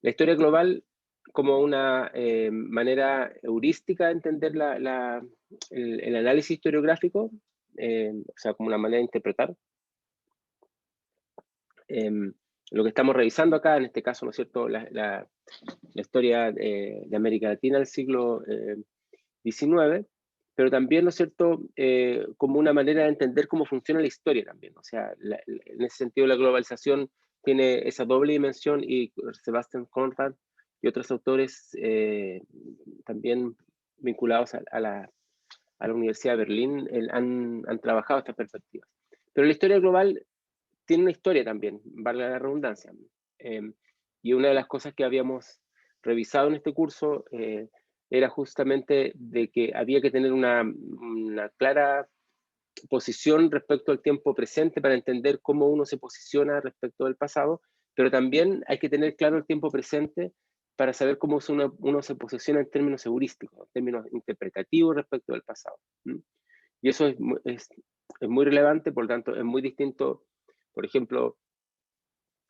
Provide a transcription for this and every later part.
La historia global como una manera heurística de entender el análisis historiográfico, o sea, como una manera de interpretar. Lo que estamos revisando acá, en este caso, ¿no es cierto?, la historia de América Latina del siglo XIX, pero también, ¿no es cierto?, como una manera de entender cómo funciona la historia también. O sea, en ese sentido la globalización tiene esa doble dimensión, y Sebastian Conrad y otros autores también vinculados a la Universidad de Berlín han trabajado estas perspectivas. Pero la historia global tiene una historia también, valga la redundancia. Y una de las cosas que habíamos revisado en este curso era justamente de que había que tener una clara posición respecto al tiempo presente para entender cómo uno se posiciona respecto del pasado, pero también hay que tener claro el tiempo presente para saber cómo uno se posiciona en términos heurísticos, en términos interpretativos respecto del pasado. Y eso es muy relevante, por lo tanto es muy distinto, por ejemplo,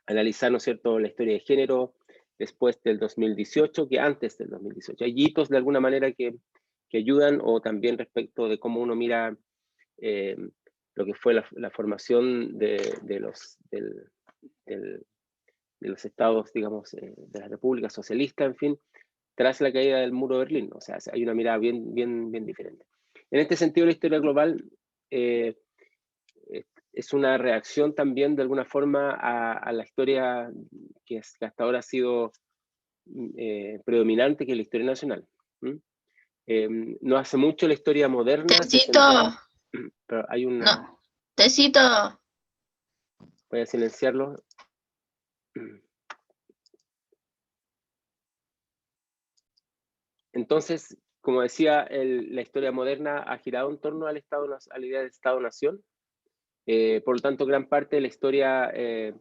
analizar, ¿no es cierto?, la historia de género después del 2018 que antes del 2018. Hay hitos de alguna manera que ayudan, o también respecto de cómo uno mira lo que fue la formación de los estados, digamos, de la República Socialista, en fin, tras la caída del muro de Berlín. O sea, hay una mirada bien diferente. En este sentido, la historia global es una reacción también, de alguna forma, a la historia que hasta ahora ha sido predominante, que es la historia nacional. No hace mucho la historia moderna se Tecito. centraba, pero hay una... No. Tecito. Voy a silenciarlo. Entonces, como decía, la historia moderna ha girado en torno a la idea de Estado-Nación. Por lo tanto, gran parte de la historia, de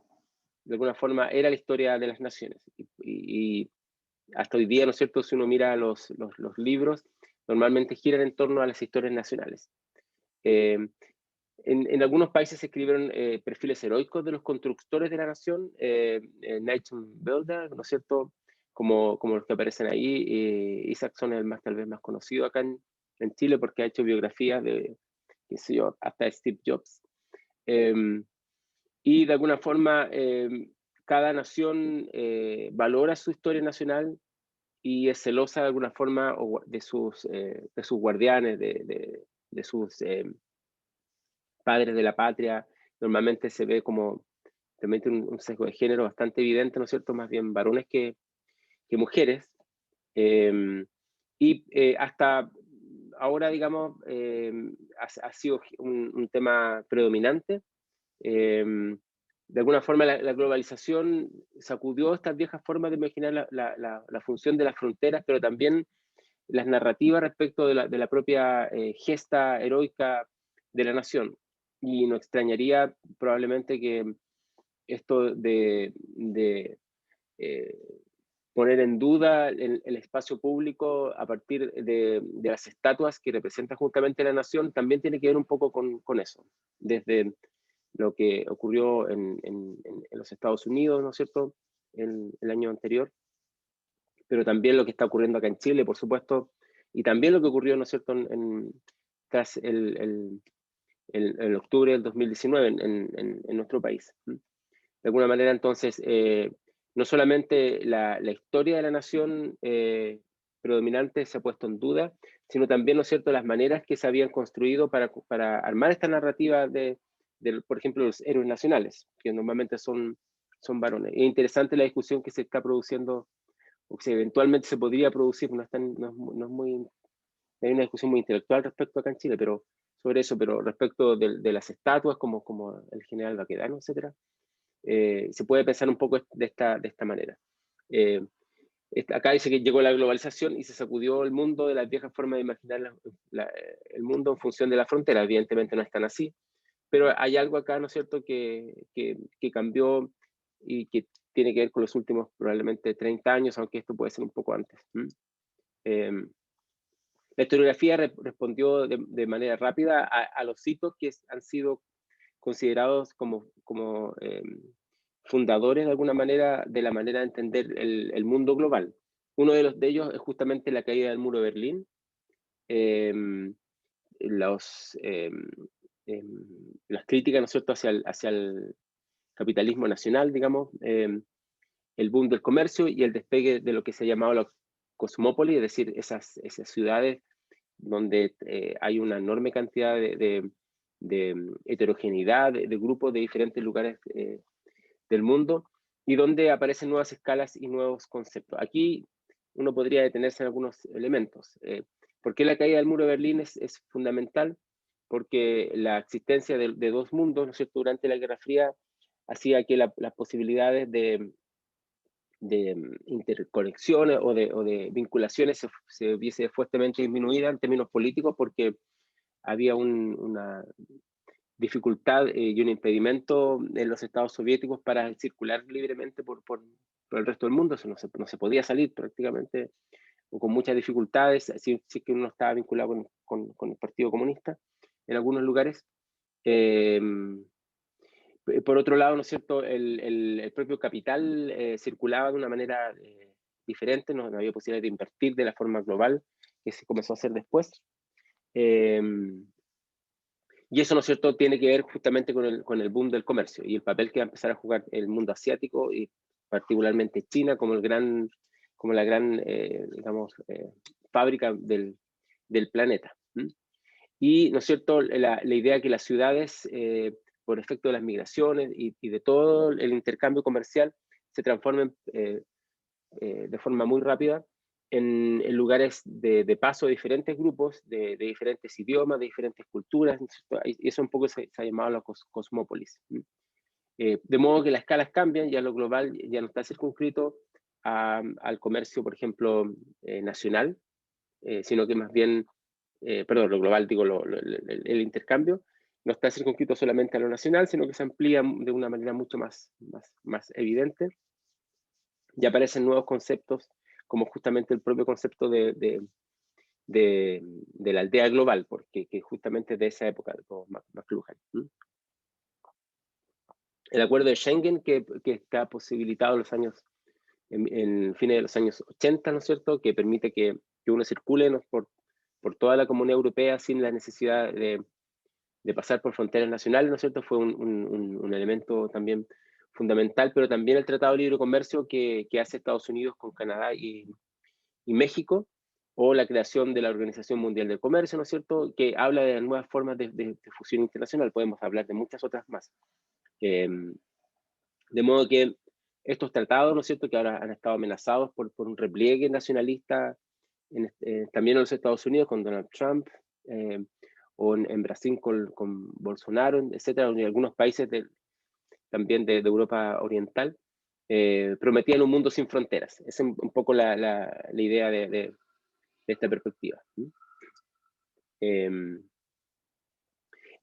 alguna forma, era la historia de las naciones. Y hasta hoy día, ¿no es cierto?, si uno mira los libros, normalmente giran en torno a las historias nacionales. En algunos países se escribieron perfiles heroicos de los constructores de la nación, Nation Builder, ¿no es cierto?, como los que aparecen ahí. Isaacson es tal vez más conocido acá en Chile, porque ha hecho biografías de, qué sé yo, hasta Steve Jobs. Y de alguna forma, cada nación valora su historia nacional y es celosa de alguna forma de sus guardianes, de sus padres de la patria. Normalmente se ve como también un sesgo de género bastante evidente, ¿no es cierto?, más bien varones que mujeres. Y hasta ahora, digamos, ha sido un tema predominante. De alguna forma la globalización sacudió estas viejas formas de imaginar la función de las fronteras, pero también las narrativas respecto de la propia gesta heroica de la nación. Y no extrañaría probablemente que esto de poner en duda el espacio público a partir de las estatuas que representan justamente la nación también tiene que ver un poco con eso. Desde lo que ocurrió en los Estados Unidos, ¿no es cierto?, en el año anterior, pero también lo que está ocurriendo acá en Chile, por supuesto, y también lo que ocurrió, ¿no es cierto?, tras el octubre del 2019 en nuestro país. De alguna manera, entonces, no solamente la historia de la nación predominante se ha puesto en duda, sino también, ¿no es cierto?, las maneras que se habían construido para armar esta narrativa por ejemplo, los héroes nacionales, que normalmente son varones. Es interesante la discusión que se está produciendo, o que eventualmente se podría producir. No es muy, hay una discusión muy intelectual respecto acá en Chile, pero sobre eso, pero respecto de las estatuas, como el general Baquedano, etcétera, se puede pensar un poco de esta manera. Acá dice que llegó la globalización y se sacudió el mundo de las viejas formas de imaginar el mundo en función de la frontera. Evidentemente no es tan así, pero hay algo acá, ¿no es cierto?, que cambió y que tiene que ver con los últimos probablemente 30 años, aunque esto puede ser un poco antes. La historiografía respondió de manera rápida a los hitos que han sido considerados como fundadores de alguna manera de la manera de entender el mundo global. Uno de ellos es justamente la caída del muro de Berlín, los, las críticas, ¿no es cierto?, hacia el capitalismo nacional, digamos, el boom del comercio y el despegue de lo que se ha llamado la cosmópolis, es decir, esas ciudades donde hay una enorme cantidad de heterogeneidad, de grupos de diferentes lugares del mundo, y donde aparecen nuevas escalas y nuevos conceptos. Aquí uno podría detenerse en algunos elementos. ¿Por qué la caída del muro de Berlín es fundamental? Porque la existencia de dos mundos, ¿no es cierto?, durante la Guerra Fría hacía que las posibilidades de interconexiones o de vinculaciones se viese fuertemente disminuida en términos políticos, porque había una dificultad y un impedimento en los estados soviéticos para circular libremente por el resto del mundo. Eso no se podía salir prácticamente, o con muchas dificultades, si que uno estaba vinculado con el Partido Comunista en algunos lugares. Por otro lado, ¿no es cierto?, el propio capital circulaba de una manera diferente, no había posibilidad de invertir de la forma global que se comenzó a hacer después. Y eso, ¿no es cierto?, tiene que ver justamente con el boom del comercio y el papel que va a empezar a jugar el mundo asiático y particularmente China como la gran, digamos, fábrica del planeta. Y, ¿no es cierto?, la idea que las ciudades, por efecto de las migraciones y de todo el intercambio comercial, se transformen de forma muy rápida en lugares de paso de diferentes grupos, de diferentes idiomas, de diferentes culturas, ¿no es cierto? Y eso un poco se ha llamado la cosmópolis. De modo que las escalas cambian, ya lo global ya no está circunscrito al comercio, por ejemplo, nacional, sino que más bien, perdón, lo global, digo, el intercambio, no está circunscrito solamente a lo nacional, sino que se amplía de una manera mucho más evidente. Y aparecen nuevos conceptos, como justamente el propio concepto de la aldea global, porque que justamente de esa época, de McLuhan. El acuerdo de Schengen, que está posibilitado en fines de los años 80, ¿no es cierto?, que permite que uno circule, ¿no?, por toda la Comunidad Europea sin la necesidad de pasar por fronteras nacionales, ¿no es cierto?, fue un elemento también fundamental, pero también el Tratado de Libre Comercio que hace Estados Unidos con Canadá y México, o la creación de la Organización Mundial del Comercio, ¿no es cierto?, que habla de nuevas formas de fusión internacional. Podemos hablar de muchas otras más. De modo que estos tratados, ¿no es cierto?, que ahora han estado amenazados por un repliegue nacionalista, también en los Estados Unidos con Donald Trump, o en Brasil con Bolsonaro, etcétera, en algunos países también de Europa Oriental, prometían un mundo sin fronteras. Esa es un poco la idea de esta perspectiva.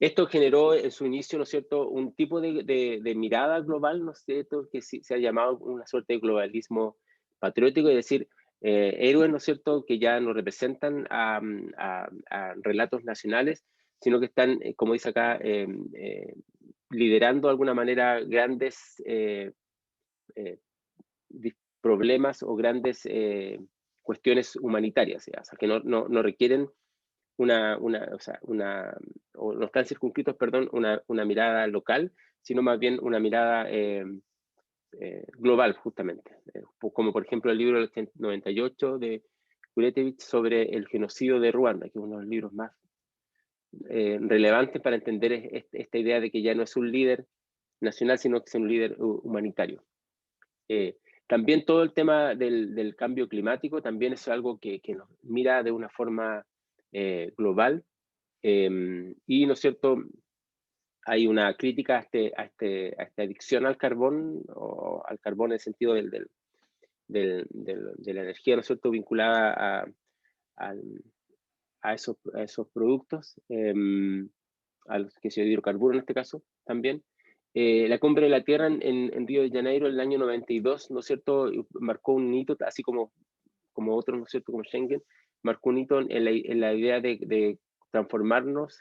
Esto generó en su inicio, ¿no es cierto?, un tipo de mirada global, ¿no es cierto?, que se ha llamado una suerte de globalismo patriótico, es decir, héroes, ¿no es cierto?, que ya no representan a relatos nacionales, sino que están, como dice acá, liderando de alguna manera grandes problemas o grandes cuestiones humanitarias, o sea, que no requieren o no están circunscritos, perdón, una mirada local, sino más bien una mirada global, justamente. Como por ejemplo el libro del 98 de Kuretevich sobre el genocidio de Ruanda, que es uno de los libros más relevantes para entender esta idea de que ya no es un líder nacional, sino que es un líder humanitario. También todo el tema del cambio climático también es algo que nos mira de una forma global, y, ¿no es cierto?, hay una crítica a esta adicción al carbón, o al carbón en el sentido de la energía, ¿no es cierto?, vinculada a esos productos, a los que se hidrocarburos en este caso también. La Cumbre de la Tierra en Río de Janeiro en el año 92, ¿no es cierto?, marcó un hito, así como otros, ¿no es cierto?, como Schengen, marcó un hito en la idea de transformarnos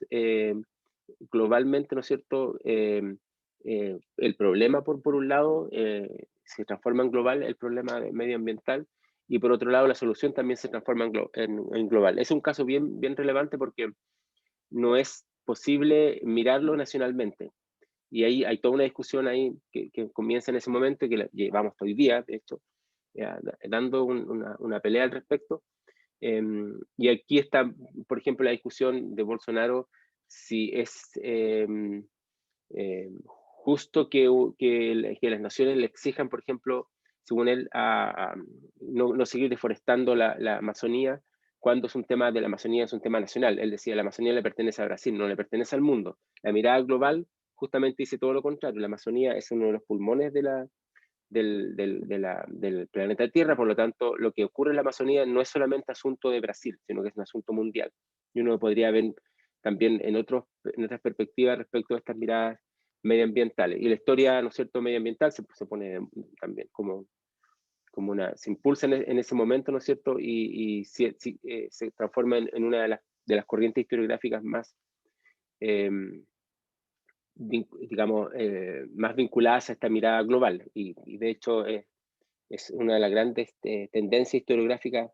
globalmente, ¿no es cierto?, el problema por un lado, se transforma en global el problema medioambiental, y por otro lado la solución también se transforma en global. Es un caso bien relevante porque no es posible mirarlo nacionalmente. Y ahí hay toda una discusión ahí que comienza en ese momento y que llevamos hasta hoy día, de hecho, dando una pelea al respecto. Y aquí está, por ejemplo, la discusión de Bolsonaro si es justo que las naciones le exijan, por ejemplo, según él, no seguir deforestando la Amazonía, cuando es un tema de la Amazonía, es un tema nacional. Él decía, la Amazonía le pertenece a Brasil, no le pertenece al mundo. La mirada global justamente dice todo lo contrario. La Amazonía es uno de los pulmones del planeta Tierra, por lo tanto, lo que ocurre en la Amazonía no es solamente asunto de Brasil, sino que es un asunto mundial. Y uno podría ver también en otras perspectivas respecto a estas miradas medioambientales. Y la historia, ¿no es cierto?, medioambiental se pone también como se impulsa en ese momento, ¿no es cierto?, y se transforma en una de las corrientes historiográficas más, digamos, más vinculadas a esta mirada global. Y de hecho es una de las grandes tendencias historiográficas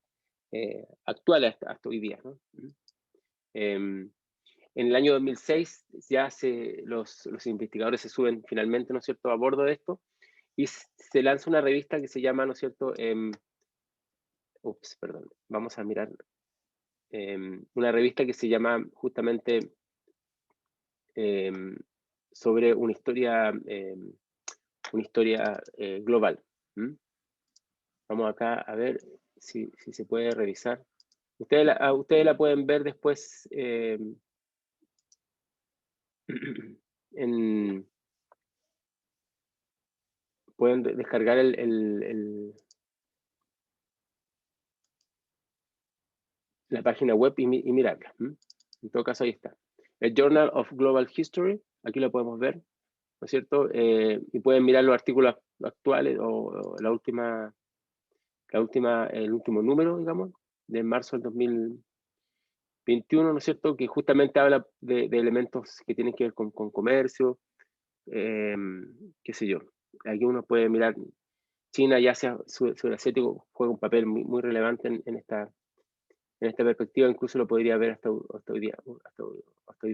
actuales hasta hoy día, ¿no? En el año 2006 ya los investigadores se suben finalmente, ¿no es cierto?, a bordo de esto, y se lanza una revista que se llama, ¿no es cierto?, perdón, vamos a mirar, una revista que se llama justamente sobre una historia global. Vamos acá a ver si se puede revisar. Ustedes la pueden ver después pueden descargar la página web y mirarla. En todo caso, ahí está. El Journal of Global History, aquí lo podemos ver, ¿no es cierto? Y pueden mirar los artículos actuales o el último número, digamos, de marzo del 2021, ¿no es cierto? Que justamente habla de elementos que tienen que ver con comercio, qué sé yo. Aquí uno puede mirar, China, ya sea surasiático, juega un papel muy relevante en esta perspectiva, incluso lo podría ver hasta hoy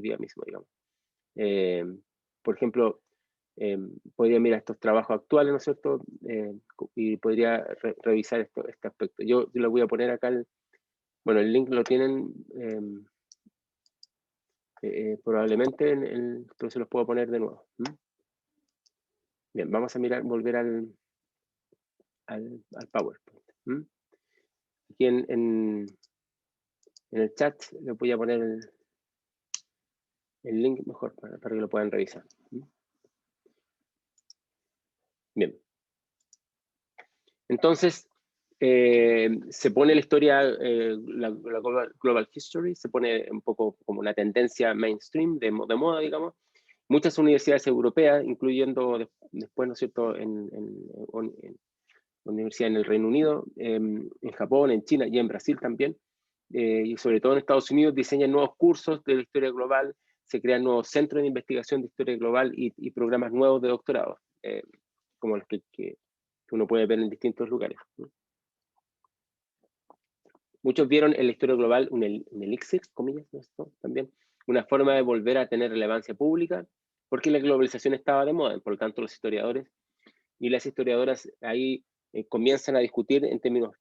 día mismo, digamos. Por ejemplo, podría mirar estos trabajos actuales, ¿no es cierto? Y podría revisar este aspecto. Yo lo voy a poner acá, bueno, el link lo tienen probablemente, pero se los puedo poner de nuevo. Bien, vamos a volver al PowerPoint. Aquí en el chat le voy a poner el link mejor para que lo puedan revisar. Bien. Entonces, se pone la historia, la global History, se pone un poco como una tendencia mainstream, de moda, digamos. Muchas universidades europeas, incluyendo después, ¿no es cierto?, en universidades en el Reino Unido, en Japón, en China y en Brasil también, y sobre todo en Estados Unidos, diseñan nuevos cursos de la historia global, se crean nuevos centros de investigación de historia global y programas nuevos de doctorado, como los que uno puede ver en distintos lugares, ¿no? Muchos vieron en la historia global un elixir, comillas, ¿no? También una forma de volver a tener relevancia pública, porque la globalización estaba de moda. Por lo tanto, los historiadores y las historiadoras ahí comienzan a discutir en términos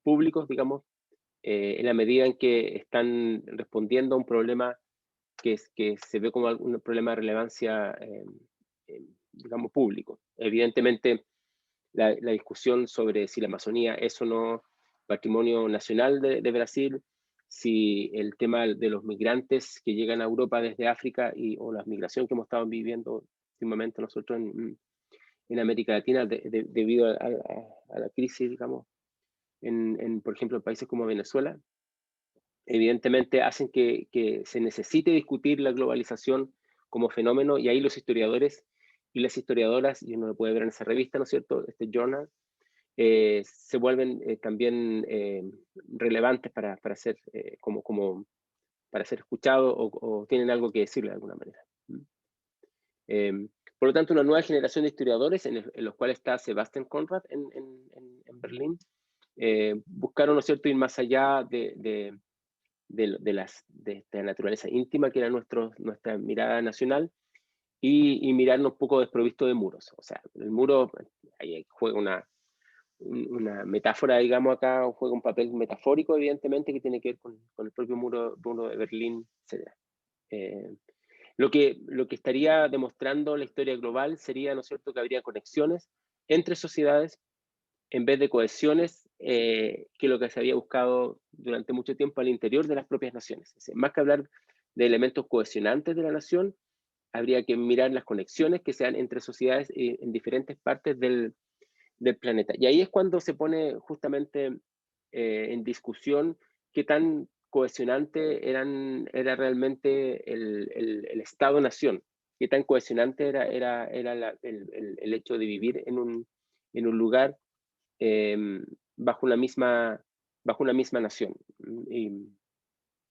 públicos, digamos, en la medida en que están respondiendo a un problema que se ve como un problema de relevancia, digamos, público. Evidentemente, la discusión sobre si la Amazonía es o no patrimonio nacional de Brasil, si el tema de los migrantes que llegan a Europa desde África o la migración que hemos estado viviendo últimamente nosotros en América Latina debido a la crisis, digamos, por ejemplo, en países como Venezuela, evidentemente hacen que se necesite discutir la globalización como fenómeno, y ahí los historiadores y las historiadoras, y uno lo puede ver en esa revista, ¿no es cierto?, este journal, se vuelven también relevantes para ser para ser escuchados o tienen algo que decir de alguna manera. Por lo tanto, una nueva generación de historiadores, en los cuales está Sebastian Conrad en Berlín, buscaron, ¿no es cierto?, ir más allá de esta naturaleza íntima que era nuestra mirada nacional, y mirarnos un poco desprovisto de muros. O sea, el muro ahí juega una metáfora, digamos, acá juega un papel metafórico, evidentemente, que tiene que ver con el propio muro de Berlín, etc. Lo que estaría demostrando la historia global sería, ¿no es cierto?, que habría conexiones entre sociedades en vez de cohesiones, que lo que se había buscado durante mucho tiempo al interior de las propias naciones. Es decir, más que hablar de elementos cohesionantes de la nación, habría que mirar las conexiones que sean entre sociedades en diferentes partes del planeta. Y ahí es cuando se pone justamente en discusión qué tan cohesionante era realmente el Estado-nación, qué tan cohesionante era el hecho de vivir en un lugar bajo una misma nación.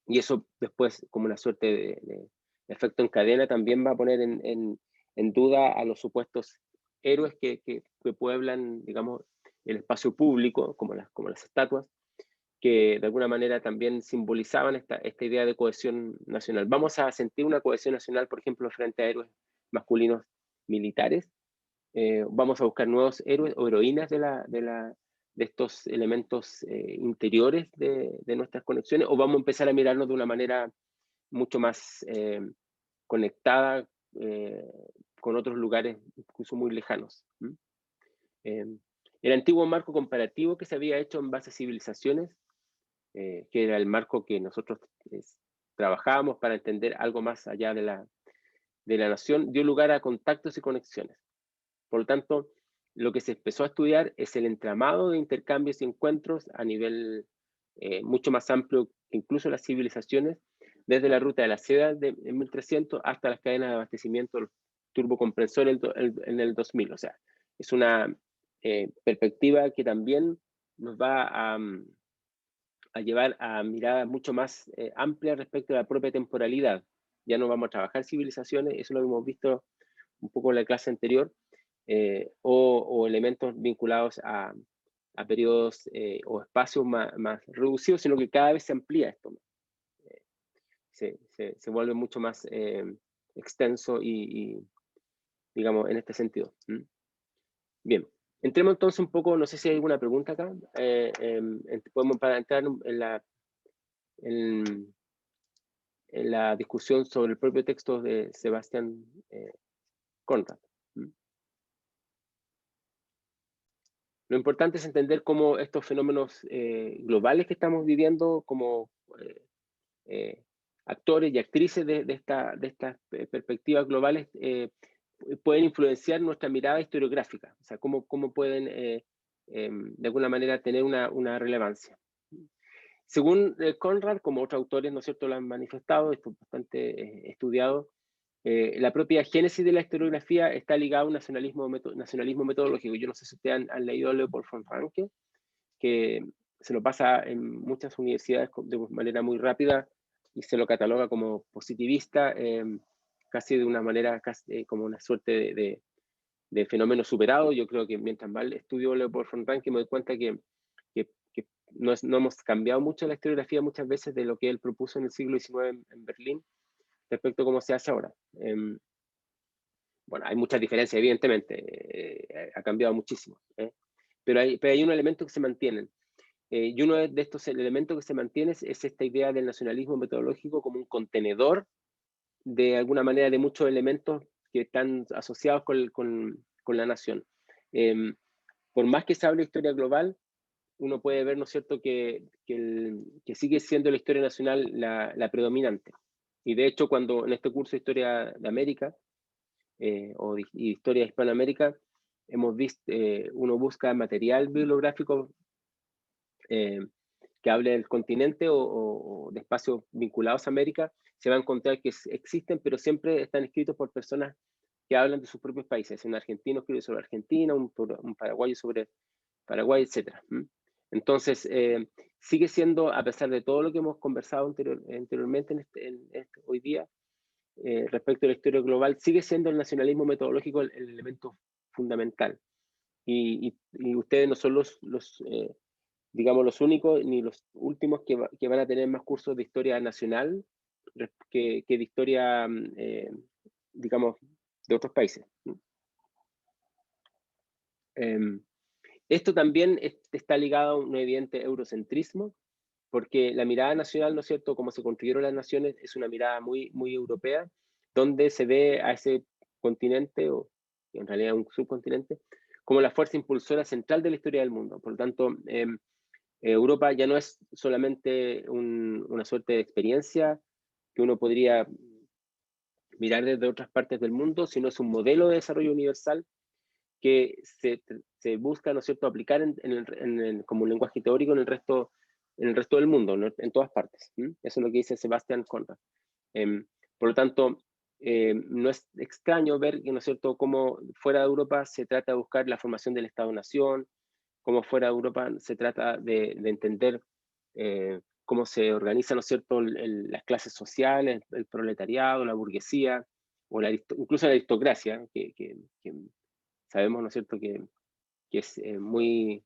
Y eso después, como una suerte de efecto en cadena, también va a poner en duda a los supuestos héroes que pueblan, digamos, el espacio público, como las estatuas, que de alguna manera también simbolizaban esta idea de cohesión nacional. Vamos a sentir una cohesión nacional, por ejemplo, frente a héroes masculinos militares. Vamos a buscar nuevos héroes o heroínas de estos elementos interiores de nuestras conexiones, o vamos a empezar a mirarnos de una manera mucho más conectada con otros lugares incluso muy lejanos. El antiguo marco comparativo que se había hecho en base a civilizaciones, que era el marco que nosotros trabajábamos para entender algo más allá de la nación, dio lugar a contactos y conexiones. Por lo tanto, lo que se empezó a estudiar es el entramado de intercambios y encuentros a nivel mucho más amplio que incluso las civilizaciones, desde la ruta de la seda en 1300 hasta las cadenas de abastecimiento de los turbocompresores en el 2000. O sea, es una perspectiva que también nos va a llevar a miradas mucho más amplias respecto a la propia temporalidad. Ya no vamos a trabajar civilizaciones, eso lo hemos visto un poco en la clase anterior, o elementos vinculados a periodos o espacios más reducidos, sino que cada vez se amplía esto. Se vuelve mucho más extenso y, digamos, en este sentido. Bien, entremos entonces un poco, no sé si hay alguna pregunta acá, podemos para entrar en la discusión sobre el propio texto de Sebastián Conrad. Lo importante es entender cómo estos fenómenos globales que estamos viviendo como actores y actrices de estas perspectivas globales pueden influenciar nuestra mirada historiográfica, o sea, cómo pueden de alguna manera tener una relevancia. Según Conrad, como otros autores, ¿no es cierto?, lo han manifestado, esto es bastante estudiado, la propia génesis de la historiografía está ligada a un nacionalismo metodológico. Yo no sé si ustedes han leído a Leopold von Ranke, que se lo pasa en muchas universidades de manera muy rápida y se lo cataloga como positivista, casi de una manera, como una suerte de fenómeno superado. Yo creo que mientras más estudio Leopold von Ranke me doy cuenta que no hemos cambiado mucho la historiografía muchas veces de lo que él propuso en el siglo XIX en Berlín respecto a cómo se hace ahora. Bueno, hay muchas diferencias, evidentemente, ha cambiado muchísimo, pero hay un elemento que se mantienen. Y uno de estos elementos que se mantiene es esta idea del nacionalismo metodológico como un contenedor, de alguna manera, de muchos elementos que están asociados con la nación. Por más que se hable de historia global, uno puede ver, ¿no es cierto?, que sigue siendo la historia nacional la predominante. Y de hecho, cuando en este curso de Historia de América, o de Historia de Hispanoamérica, hemos visto, uno busca material bibliográfico que hable del continente o de espacios vinculados a América, se va a encontrar que existen, pero siempre están escritos por personas que hablan de sus propios países. Un argentino escribe sobre Argentina, un paraguayo sobre Paraguay, etc. Entonces, sigue siendo, a pesar de todo lo que hemos conversado anteriormente hoy día, respecto a la historia global, sigue siendo el nacionalismo metodológico el elemento fundamental. Y ustedes no son digamos, los únicos ni los últimos que van a tener más cursos de historia nacional que de historia, digamos, de otros países. Esto también está ligado a un evidente eurocentrismo, porque la mirada nacional, ¿no es cierto?, como se construyeron las naciones, es una mirada muy, muy europea, donde se ve a ese continente, o en realidad un subcontinente, como la fuerza impulsora central de la historia del mundo. Por lo tanto, Europa ya no es solamente una suerte de experiencia que uno podría mirar desde otras partes del mundo, sino es un modelo de desarrollo universal que se busca, ¿no es cierto?, aplicar como un lenguaje teórico en el resto del mundo, ¿no?, en todas partes. Eso es lo que dice Sebastián Conrad. Por lo tanto, no es extraño ver, ¿no es cierto?, cómo fuera de Europa se trata de buscar la formación del Estado-Nación, cómo fuera de Europa se trata de entender cómo se organizan, ¿no es cierto?, las clases sociales, el proletariado, la burguesía, o incluso la aristocracia, que sabemos, ¿no es cierto?, que es muy,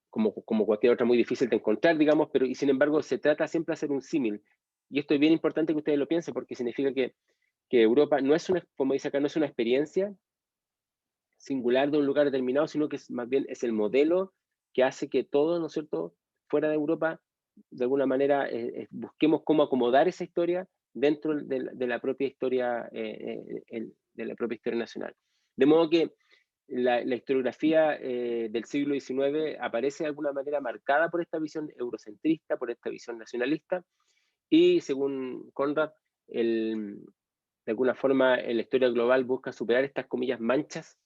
como cualquier otra, muy difícil de encontrar, digamos, pero y sin embargo se trata siempre de hacer un símil. Y esto es bien importante que ustedes lo piensen, porque significa que Europa no es como dice acá, no es una experiencia singular de un lugar determinado, sino que más bien es el modelo que hace que todos, ¿no es cierto?, fuera de Europa, de alguna manera, busquemos cómo acomodar esa historia dentro de la propia historia, de la propia historia nacional. De modo que la historiografía del siglo XIX aparece de alguna manera marcada por esta visión eurocentrista, por esta visión nacionalista, y según Conrad, de alguna forma la historia global busca superar estas, comillas, manchas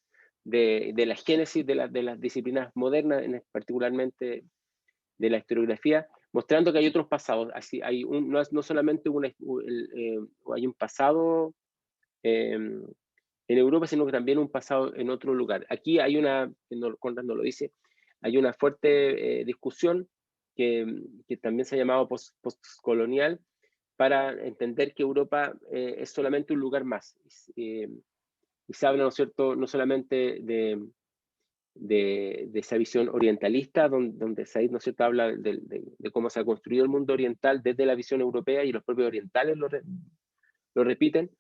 de la génesis de las disciplinas modernas, particularmente de la historiografía, mostrando que hay otros pasados. Así, no solamente hay un pasado en Europa, sino que también un pasado en otro lugar. Aquí hay Conrad no lo dice, hay una fuerte discusión que también se ha llamado postcolonial, para entender que Europa es solamente un lugar más. Y se habla, ¿no es cierto?, no solamente de esa visión orientalista, donde Said, ¿no es cierto?, habla de cómo se ha construido el mundo oriental desde la visión europea, y los propios orientales lo repiten,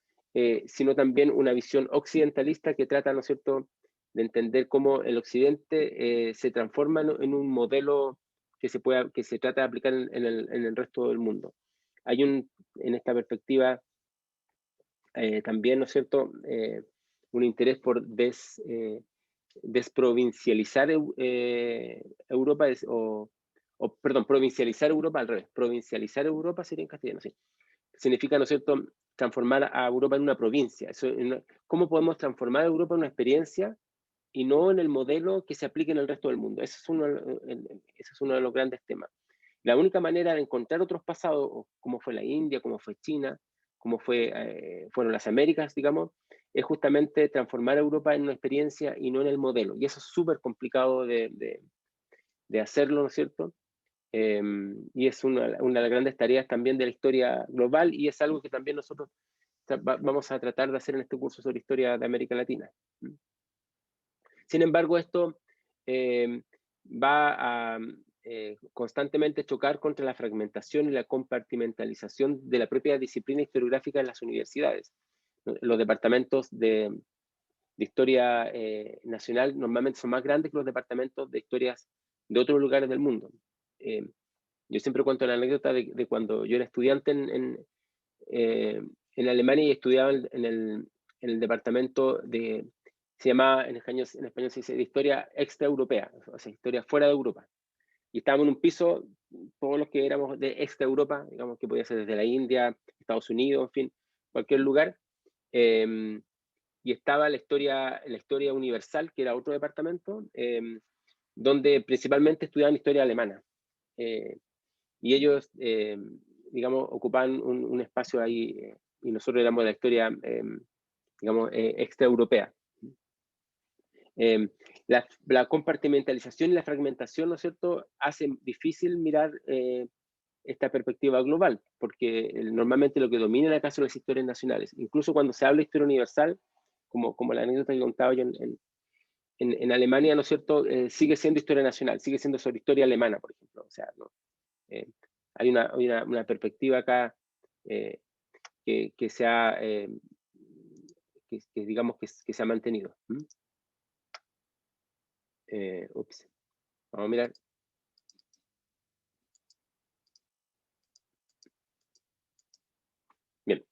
sino también una visión occidentalista que trata, ¿no es cierto?, de entender cómo el occidente se transforma en un modelo que se trata de aplicar en el resto del mundo. Hay en esta perspectiva también, ¿no es cierto?, un interés por desprovincializar Europa, perdón, provincializar Europa, al revés, provincializar Europa sería en castellano, sí. Significa, ¿no es cierto?, transformar a Europa en una provincia. ¿Cómo podemos transformar a Europa en una experiencia y no en el modelo que se aplique en el resto del mundo? Ese es uno de los grandes temas. La única manera de encontrar otros pasados, como fue la India, como fue China, como fueron las Américas, digamos, es justamente transformar a Europa en una experiencia y no en el modelo. Y eso es súper complicado de hacerlo, ¿no es cierto? Y es una de las grandes tareas también de la historia global, y es algo que también nosotros vamos a tratar de hacer en este curso sobre historia de América Latina. Sin embargo, esto va a constantemente chocar contra la fragmentación y la compartimentalización de la propia disciplina historiográfica en las universidades. Los departamentos de historia nacional normalmente son más grandes que los departamentos de historias de otros lugares del mundo. Yo siempre cuento la anécdota de cuando yo era estudiante en Alemania, y estudiaba en el departamento se llamaba, en español se dice, de historia extraeuropea, o sea, historia fuera de Europa. Y estábamos en un piso, todos los que éramos de extra Europa, digamos que podía ser desde la India, Estados Unidos, en fin, cualquier lugar. Y estaba la historia universal, que era otro departamento, donde principalmente estudiaban historia alemana. Y ellos, digamos, ocupaban un espacio ahí, y nosotros éramos de la historia, digamos, extraeuropea. La compartimentalización y la fragmentación, ¿no es cierto?, hacen difícil mirar esta perspectiva global, porque normalmente lo que domina en el caso de las historias nacionales, incluso cuando se habla de historia universal, como la anécdota que contaba yo en Alemania, ¿no es cierto?, sigue siendo historia nacional, sigue siendo sobre historia alemana, por ejemplo. O sea, ¿no? Hay una perspectiva acá que se ha, digamos que se ha mantenido. Ups. Vamos a mirar. Bien.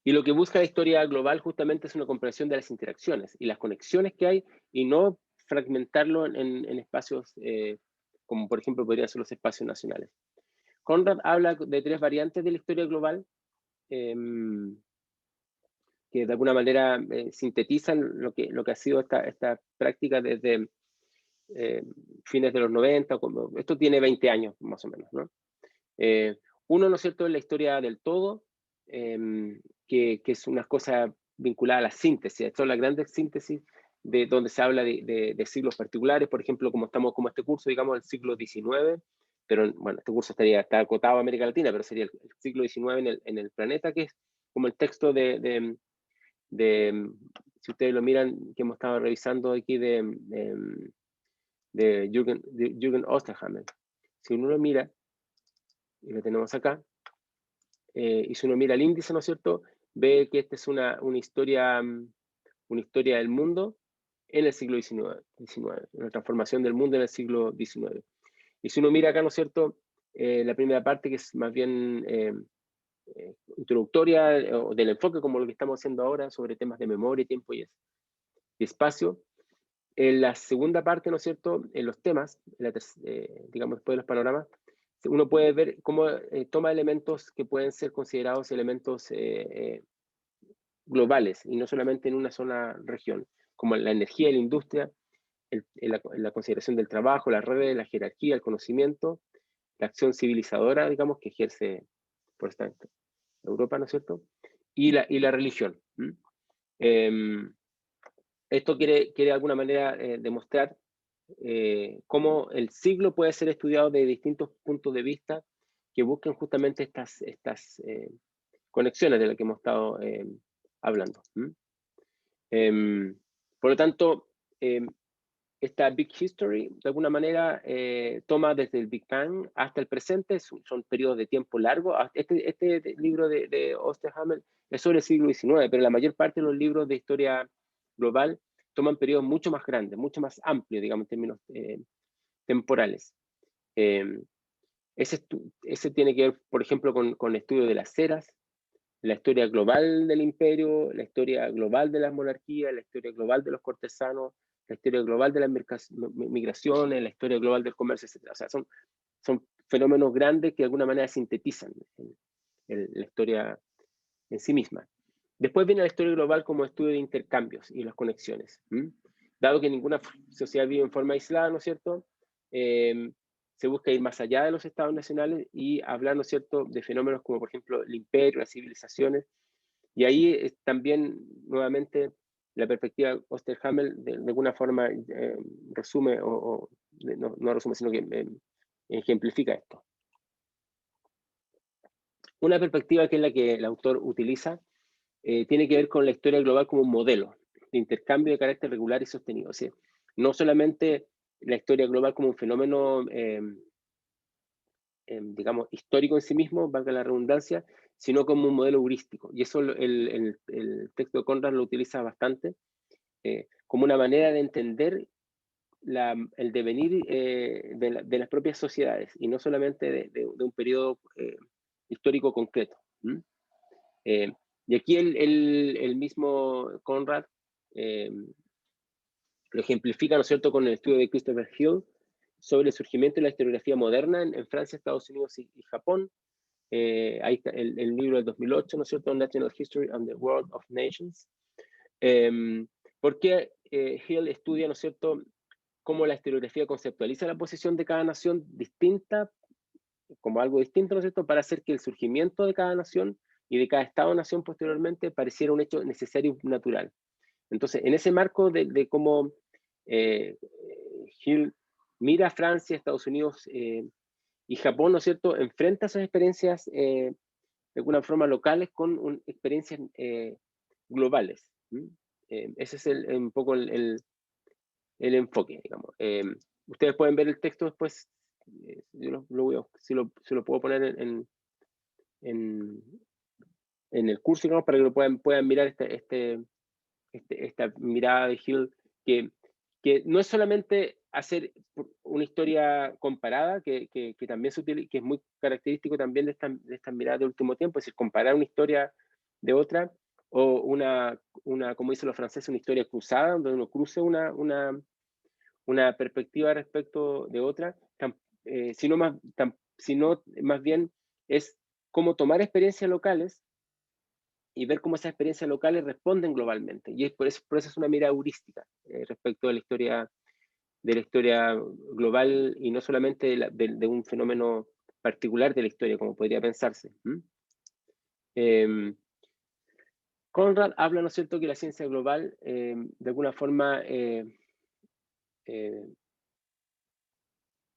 Y lo que busca la historia global justamente es una comprensión de las interacciones y las conexiones que hay, y no fragmentarlo en espacios como por ejemplo podrían ser los espacios nacionales. Conrad habla de 3 variantes de la historia global que de alguna manera sintetizan lo que ha sido esta práctica desde fines de los 90, esto tiene 20 años más o menos, ¿no? Uno, ¿no es cierto?, es la historia del todo, que es una cosa vinculada a la síntesis. Esto es la gran síntesis de donde se habla de siglos particulares, por ejemplo, como este curso, digamos, del siglo XIX, pero bueno, este curso está acotado a América Latina, pero sería el siglo XIX en el planeta, que es como el texto si ustedes lo miran, que hemos estado revisando aquí de Jürgen Osterhammer. Si uno lo mira, y lo tenemos acá, y si uno mira el índice, ¿no es cierto?, ve que esta es una historia del mundo en el siglo XIX, una transformación del mundo en el siglo XIX. Y si uno mira acá, ¿no es cierto?, la primera parte, que es más bien introductoria, o del enfoque como lo que estamos haciendo ahora sobre temas de memoria, tiempo y espacio. En la segunda parte, ¿no es cierto?, en los temas, digamos después de los panoramas, uno puede ver cómo toma elementos que pueden ser considerados elementos globales y no solamente en una sola región, como la energía y la industria, la consideración del trabajo, las redes, la jerarquía, el conocimiento, la acción civilizadora, digamos, que ejerce por esta Europa, ¿no es cierto?, y la religión. Esto quiere de alguna manera demostrar cómo el siglo puede ser estudiado de distintos puntos de vista que busquen justamente estas conexiones de las que hemos estado hablando. Por lo tanto, esta Big History, de alguna manera, toma desde el Big Bang hasta el presente, son periodos de tiempo largos. Este libro de Osterhammer es sobre el siglo XIX, pero la mayor parte de los libros de historia global toman periodos mucho más grandes, mucho más amplios, digamos, en términos temporales. Ese tiene que ver, por ejemplo, con el estudio de las eras, la historia global del imperio, la historia global de las monarquías, la historia global de los cortesanos, la historia global de las migraciones, la historia global del comercio, etc. O sea, son fenómenos grandes que de alguna manera sintetizan la historia en sí misma. Después viene la historia global como estudio de intercambios y las conexiones. Dado que ninguna sociedad vive en forma aislada, ¿no es cierto?, se busca ir más allá de los estados nacionales y hablar, ¿no es cierto?, de fenómenos como, por ejemplo, el imperio, las civilizaciones. Y ahí también, nuevamente, la perspectiva de Osterhammer de alguna forma resume, no resume, sino que ejemplifica esto. Una perspectiva que es la que el autor utiliza tiene que ver con la historia global como un modelo de intercambio de carácter regular y sostenido. O sea, no solamente la historia global como un fenómeno, digamos, histórico en sí mismo, valga la redundancia, sino como un modelo heurístico. Y eso el texto de Conrad lo utiliza bastante como una manera de entender el devenir de las propias sociedades y no solamente de un periodo histórico concreto. Y aquí el mismo Conrad lo ejemplifica, ¿no es cierto?, con el estudio de Christopher Hill sobre el surgimiento de la historiografía moderna en Francia, Estados Unidos y Japón. Ahí está el libro del 2008, ¿no es cierto?, National History and the World of Nations. Porque Hill estudia, ¿no es cierto?, cómo la historiografía conceptualiza la posición de cada nación distinta, como algo distinto, ¿no es cierto?, para hacer que el surgimiento de cada nación y de cada Estado-nación posteriormente pareciera un hecho necesario y natural. Entonces, en ese marco de cómo Hill mira a Francia, Estados Unidos Y Japón, ¿no es cierto?, enfrenta esas experiencias de alguna forma locales con experiencias globales. Ese es un poco el enfoque, digamos. Ustedes pueden ver el texto después, yo si lo puedo poner en, en el curso, digamos, para que lo puedan mirar esta mirada de Hill, que no es solamente hacer una historia comparada, que también que es muy característico también de esta mirada de último tiempo, es decir, comparar una historia de otra, o como dicen los franceses, una historia cruzada, donde uno cruce una perspectiva respecto de otra, sino más bien es cómo tomar experiencias locales y ver cómo esas experiencias locales responden globalmente. Y por eso es una mirada heurística respecto de la historia global y no solamente de un fenómeno particular de la historia, como podría pensarse. Conrad habla, ¿no es cierto?, que la ciencia global de alguna forma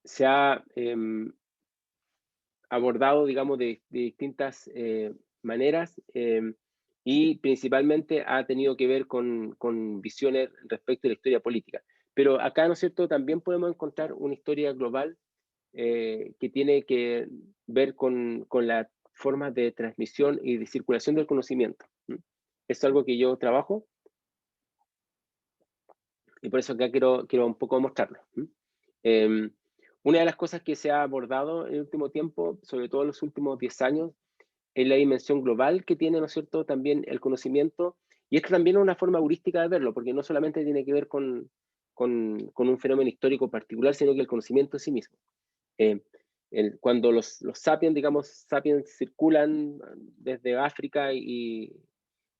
se ha abordado, digamos, de distintas maneras y principalmente ha tenido que ver con visiones respecto a la historia política. Pero acá, ¿no es cierto?, también podemos encontrar una historia global que tiene que ver con las formas de transmisión y de circulación del conocimiento. Es algo que yo trabajo y por eso acá quiero un poco mostrarlo. Una de las cosas que se ha abordado en el último tiempo, sobre todo en los últimos 10 años, es la dimensión global que tiene, ¿no es cierto?, también el conocimiento, y esto también es una forma heurística de verlo, porque no solamente tiene que ver con un fenómeno histórico particular, sino que el conocimiento en sí mismo. Cuando los sapiens, digamos, sapiens circulan desde África y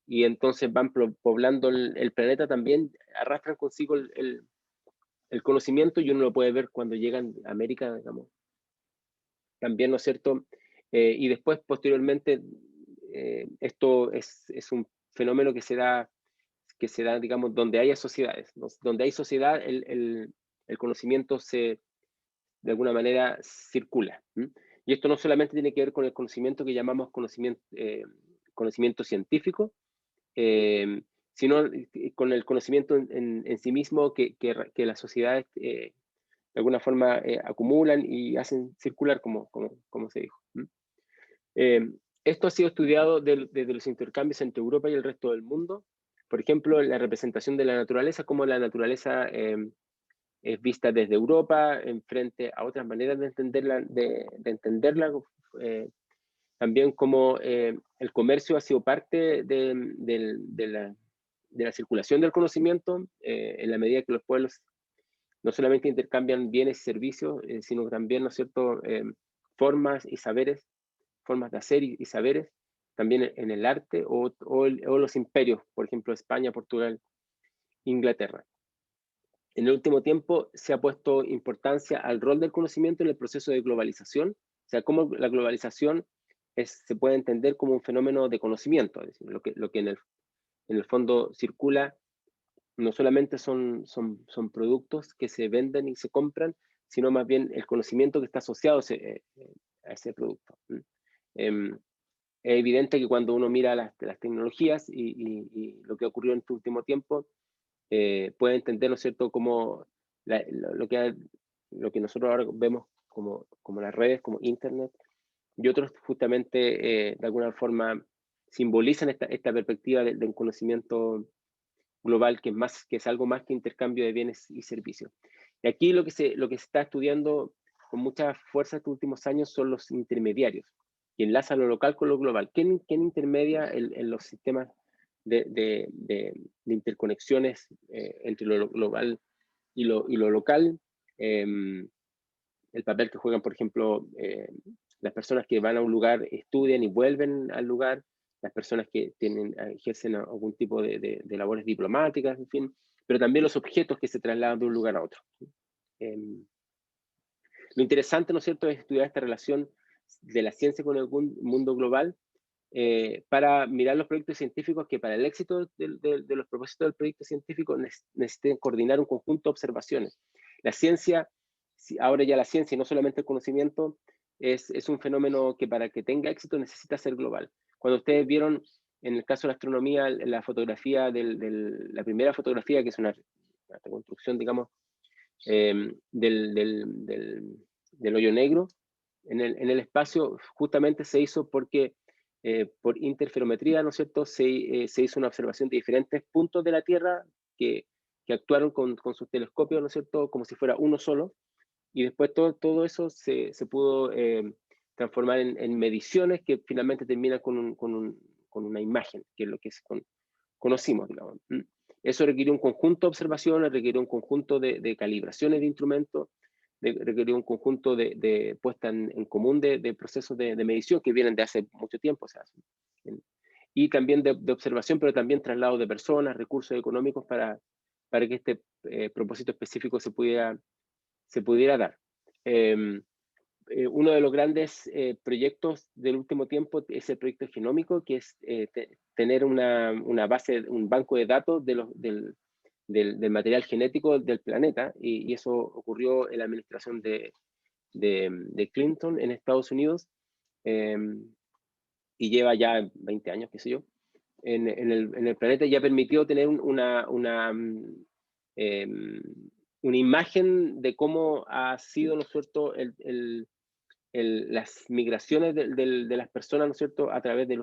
entonces van poblando el planeta, también arrastran consigo el conocimiento, y uno lo puede ver cuando llegan a América, digamos, también, ¿no es cierto? Y después, posteriormente, esto es un fenómeno que se da, digamos, donde haya sociedades, ¿no? Donde hay sociedad, el conocimiento de alguna manera circula. Y esto no solamente tiene que ver con el conocimiento que llamamos conocimiento científico, sino con el conocimiento en sí mismo que las sociedades de alguna forma acumulan y hacen circular, como se dijo. Eh, Esto ha sido estudiado desde los intercambios entre Europa y el resto del mundo. Por ejemplo, la representación de la naturaleza, cómo la naturaleza es vista desde Europa en frente a otras maneras de entenderla. También como el comercio ha sido parte de la circulación del conocimiento, en la medida que los pueblos no solamente intercambian bienes y servicios, sino también, ¿no es cierto?, formas y saberes, formas de hacer y saberes, también en el arte o los imperios, por ejemplo, España, Portugal, Inglaterra. En el último tiempo se ha puesto importancia al rol del conocimiento en el proceso de globalización, o sea, cómo la globalización se puede entender como un fenómeno de conocimiento, es decir, lo que en el fondo circula no solamente son productos que se venden y se compran, sino más bien el conocimiento que está asociado a ese producto. Es evidente que cuando uno mira las tecnologías y lo que ocurrió en este último tiempo, puede entender, ¿no es cierto?, cómo lo que nosotros ahora vemos como las redes, como Internet, y otros justamente de alguna forma simbolizan esta perspectiva de un conocimiento global que es algo más que intercambio de bienes y servicios. Y aquí lo que se está estudiando con mucha fuerza estos últimos años son los intermediarios, y enlaza lo local con lo global. ¿Quién intermedia en los sistemas de interconexiones entre lo global y lo local? El papel que juegan, por ejemplo, las personas que van a un lugar, estudian y vuelven al lugar, las personas que ejercen algún tipo de labores diplomáticas, en fin, pero también los objetos que se trasladan de un lugar a otro. Lo interesante, ¿no es cierto?, es estudiar esta relación de la ciencia con el mundo global para mirar los proyectos científicos que para el éxito de los propósitos del proyecto científico necesiten coordinar un conjunto de observaciones. La ciencia, ahora ya la ciencia y no solamente el conocimiento, es un fenómeno que para que tenga éxito necesita ser global. Cuando ustedes vieron, en el caso de la astronomía, la fotografía la primera fotografía, que es una reconstrucción, digamos, del hoyo negro en el espacio, justamente se hizo porque por interferometría, ¿no es cierto?, se hizo una observación de diferentes puntos de la Tierra que actuaron con sus telescopios, ¿no es cierto?, como si fuera uno solo, y después todo eso se pudo transformar en mediciones que finalmente terminan con una imagen, que es lo que conocimos, digamos. Eso requirió un conjunto de observaciones, requirió un conjunto de calibraciones de instrumentos, requirió un conjunto de puesta en común de procesos de medición que vienen de hace mucho tiempo, o sea, y también de observación, pero también traslado de personas, recursos económicos para que este propósito específico se pudiera dar. Uno de los grandes proyectos del último tiempo es el proyecto genómico, que es tener una base, un banco de datos del material genético del planeta, y eso ocurrió en la administración de Clinton en Estados Unidos, y lleva ya 20 años, qué sé yo, en el planeta, y ha permitido tener una imagen de cómo ha sido, ¿no es cierto?, las migraciones de las personas, ¿no es cierto?, a través de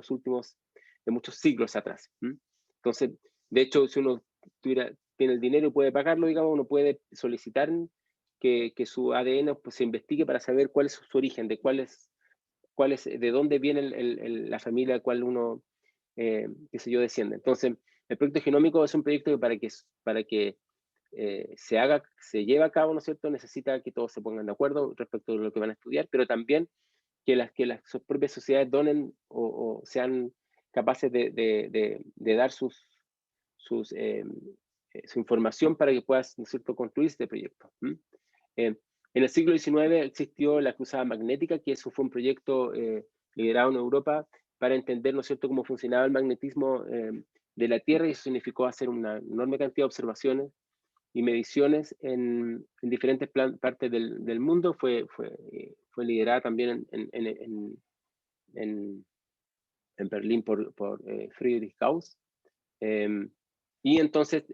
muchos siglos atrás. Entonces, de hecho, si uno tiene el dinero y puede pagarlo, digamos, uno puede solicitar que su ADN pues, se investigue para saber cuál es su origen, de dónde viene la familia, cuál uno, qué sé yo, desciende. Entonces, el proyecto genómico es un proyecto que para que se lleve a cabo, ¿no es cierto?, necesita que todos se pongan de acuerdo respecto de lo que van a estudiar, pero también que las propias sociedades donen o sean capaces de dar su información para que puedas, ¿no es cierto?, construir este proyecto. En el siglo XIX existió la cruzada magnética, que eso fue un proyecto liderado en Europa para entender, ¿no es cierto?, cómo funcionaba el magnetismo de la Tierra, y eso significó hacer una enorme cantidad de observaciones y mediciones en diferentes partes del mundo. Fue liderada también en Berlín por Friedrich Gauss. Y entonces,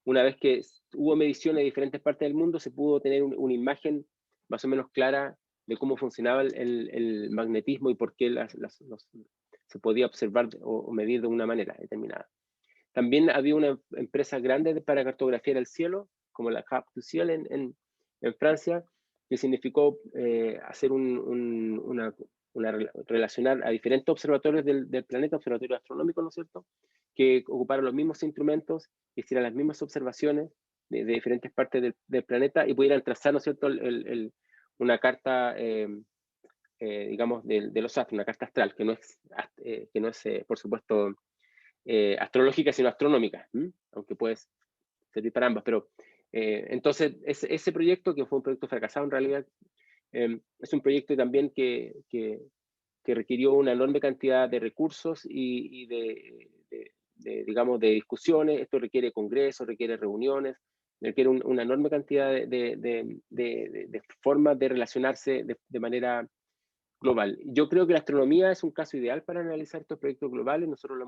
una vez que hubo mediciones de diferentes partes del mundo, se pudo tener una imagen más o menos clara de cómo funcionaba el magnetismo y por qué se podía observar o medir de una manera determinada. También había una empresa grande para cartografiar el cielo, como la Cap du Ciel en Francia, que significó hacer relacionar a diferentes observatorios del planeta, observatorios astronómicos, ¿no es cierto?, que ocuparon los mismos instrumentos, hicieran las mismas observaciones de diferentes partes del planeta y pudieran trazar, ¿no es cierto?, una carta, digamos, de los astros, una carta astral, que no es por supuesto, astrológica, sino astronómica, aunque puede servir para ambas. Pero entonces, ese proyecto, que fue un proyecto fracasado en realidad, es un proyecto también que requirió una enorme cantidad de recursos y digamos, de discusiones. Esto requiere congresos, requiere reuniones, requiere una enorme cantidad de formas de relacionarse de manera global. Yo creo que la astronomía es un caso ideal para analizar estos proyectos globales. Nosotros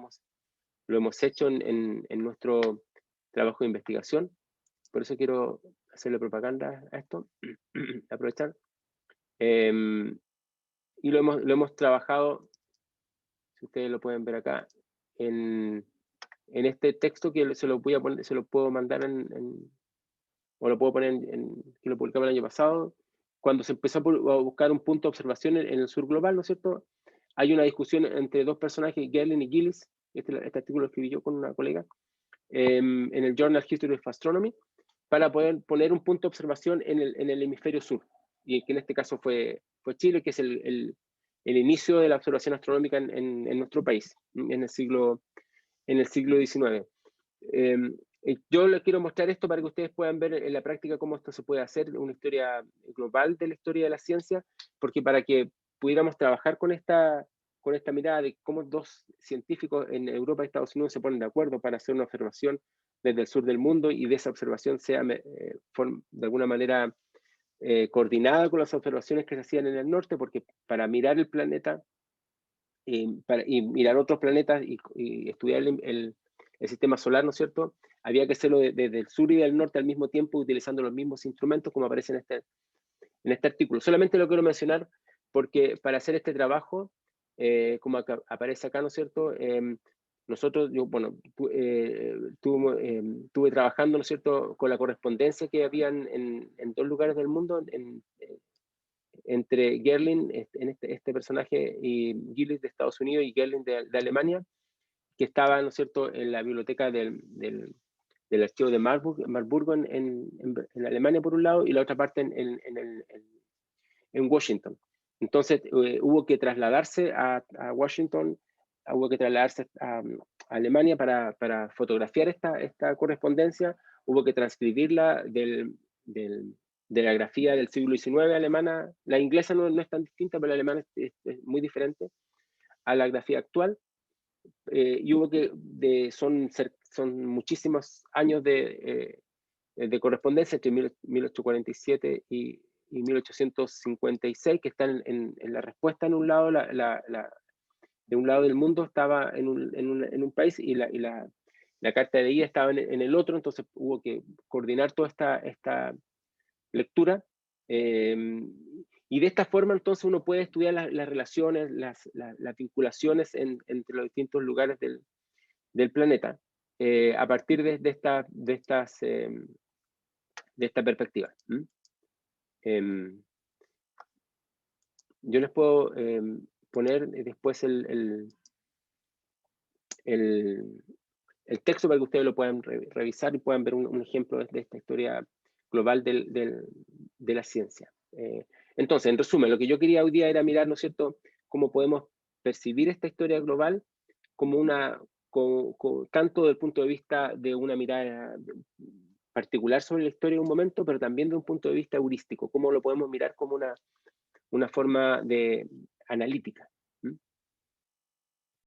lo hemos hecho en nuestro trabajo de investigación. Por eso quiero hacerle propaganda a esto, aprovechar. Y lo hemos trabajado, si ustedes lo pueden ver acá, en este texto, que se lo puedo mandar o lo puedo poner que lo publicamos el año pasado, cuando se empezó a buscar un punto de observación en el sur global, ¿no es cierto? Hay una discusión entre dos personajes, Gerlin y Gillis. Este artículo lo escribí yo con una colega, en el Journal History of Astronomy, para poder poner un punto de observación en el hemisferio sur, y que en este caso fue Chile, que es el inicio de la observación astronómica en nuestro país, en el siglo XIX. Yo les quiero mostrar esto para que ustedes puedan ver en la práctica cómo esto se puede hacer, una historia global de la historia de la ciencia, porque para que pudiéramos trabajar con esta mirada de cómo dos científicos en Europa y Estados Unidos se ponen de acuerdo para hacer una observación desde el sur del mundo, y de esa observación sea de alguna manera coordinada con las observaciones que se hacían en el norte, porque para mirar el planeta y mirar otros planetas y estudiar el sistema solar, ¿no es cierto? Había que hacerlo desde el sur y del norte al mismo tiempo, utilizando los mismos instrumentos, como aparece en este artículo. Solamente lo quiero mencionar porque para hacer este trabajo, como aparece acá, ¿no es cierto? Nosotros, yo, bueno, estuve trabajando, ¿no es cierto?, con la correspondencia que había en dos lugares del mundo, entre Gerling, este personaje, y Gillis de Estados Unidos y Gerling de Alemania, que estaba, ¿no es cierto?, en la biblioteca del archivo de Marburgo en Alemania, por un lado, y la otra parte en Washington. Entonces, hubo que trasladarse a Washington, hubo que trasladarse a Alemania para fotografiar esta correspondencia, hubo que transcribirla de la grafía del siglo XIX alemana. La inglesa no es tan distinta, pero la alemana es muy diferente a la grafía actual. Y hubo que, son muchísimos años de correspondencia entre 1847 y 1856, que están en la respuesta en un lado, de un lado del mundo estaba en un país y la carta de ida estaba en el otro, entonces hubo que coordinar toda esta lectura. Y de esta forma entonces uno puede estudiar las relaciones, las vinculaciones entre los distintos lugares del planeta, a partir de esta perspectiva. Yo les puedo poner después el texto para que ustedes lo puedan revisar y puedan ver un ejemplo de esta historia global de la ciencia. Entonces, en resumen, lo que yo quería hoy día era mirar, ¿no es cierto?, cómo podemos percibir esta historia global como tanto desde el punto de vista de una mirada particular sobre la historia de un momento, pero también de un punto de vista heurístico, cómo lo podemos mirar como una forma analítica